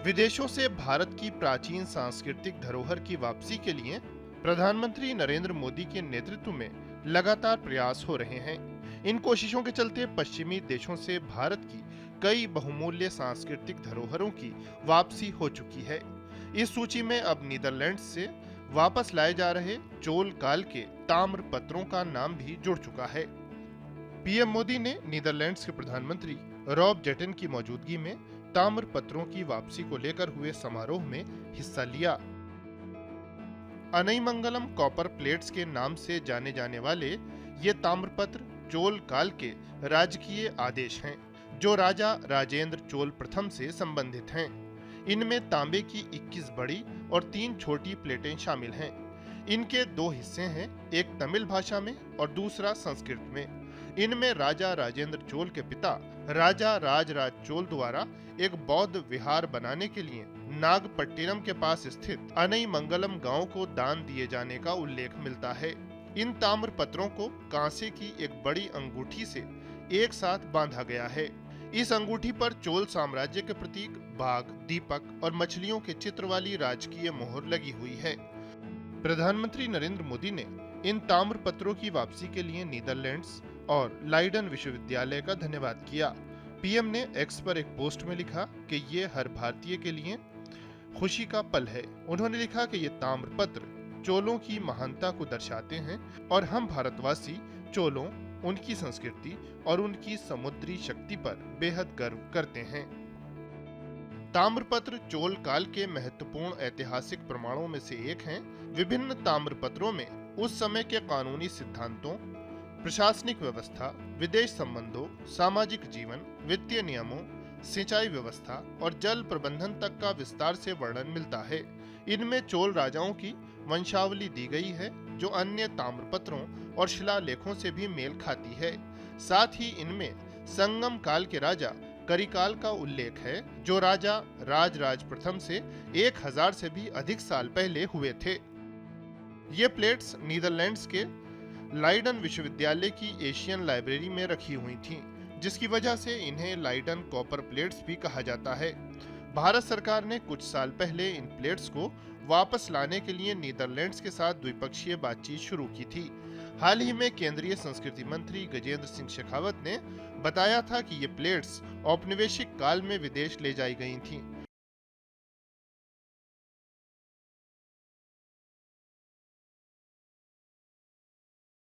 विदेशों से भारत की प्राचीन सांस्कृतिक धरोहर की वापसी के लिए प्रधानमंत्री नरेंद्र मोदी के नेतृत्व में लगातार प्रयास हो रहे हैं। इन कोशिशों के चलते पश्चिमी देशों से भारत की कई बहुमूल्य सांस्कृतिक धरोहरों की वापसी हो चुकी है। इस सूची में अब नीदरलैंड्स से वापस लाए जा रहे चोल काल के ताम्र पत्रों का नाम भी जुड़ चुका है। पीएम मोदी ने नीदरलैंड्स के प्रधानमंत्री रॉब जेटन की मौजूदगी में ताम्र पत्रों की वापसी को लेकर हुए समारोह में हिस्सा लिया। अनईमंगलम कॉपर प्लेट्स के नाम से जाने जाने वाले ये ताम्रपत्र चोल काल के राजकीय आदेश हैं, जो राजा राजेंद्र चोल प्रथम से संबंधित हैं। इनमें तांबे की 21 बड़ी और 3 छोटी प्लेटें शामिल हैं। इनके 2 हिस्से हैं, एक तमिल भाषा में और दूसरा संस्कृत में। इनमें राजा राजेंद्र चोल के पिता राजा राजराज चोल द्वारा एक बौद्ध विहार बनाने के लिए नागपट्टिनम के पास स्थित अनईमंगलम गांव को दान दिए जाने का उल्लेख मिलता है। इन ताम्र पत्रों को कांसे की एक बड़ी अंगूठी से एक साथ बांधा गया है। इस अंगूठी पर चोल साम्राज्य के प्रतीक बाघ, दीपक और मछलियों के चित्र वाली राजकीय मोहर लगी हुई है। प्रधानमंत्री नरेंद्र मोदी ने इन ताम्र पत्रों की वापसी के लिए नीदरलैंड्स और लाइडन विश्वविद्यालय का धन्यवाद किया। पीएम ने एक्स पर एक पोस्ट में लिखा कि ये हर भारतीय के लिए खुशी का पल है। उन्होंने लिखा कि ये ताम्र पत्र चोलों की महानता को दर्शाते हैं और हम भारतवासी चोलों, उनकी संस्कृति और उनकी समुद्री शक्ति पर बेहद गर्व करते हैं। ताम्रपत्र चोल काल के महत्वपूर्ण ऐतिहासिक प्रमाणों में से एक हैं। विभिन्न ताम्रपत्रों में उस समय के कानूनी सिद्धांतों, प्रशासनिक व्यवस्था, विदेश संबंधों, सामाजिक जीवन, वित्तीय नियमों, सिंचाई व्यवस्था और जल प्रबंधन तक का विस्तार से वर्णन मिलता है। इनमें चोल राजाओं की वंशावली दी गई है, जो अन्य ताम्रपत्रों और शिलालेखों से भी मेल खाती है। साथ ही इनमें संगम काल के राजा करिकाल का उल्लेख है, जो राजा राजराज प्रथम से 1000 से भी अधिक साल पहले हुए थे। ये प्लेट्स नीदरलैंड्स के लाइडन विश्वविद्यालय की एशियन लाइब्रेरी में रखी हुई थीं, जिसकी वजह से इन्हें लाइडन कॉपर प्लेट्स भी कहा जाता है। भारत सरकार ने कुछ साल पहले इन प्लेट्स को वापस लाने के लिए नीदरलैंड्स के साथ द्विपक्षीय बातचीत शुरू की थी। हाल ही में केंद्रीय संस्कृति मंत्री गजेंद्र सिंह शेखावत ने बताया था कि ये प्लेट्स औपनिवेशिक काल में विदेश ले जाई गई थीं।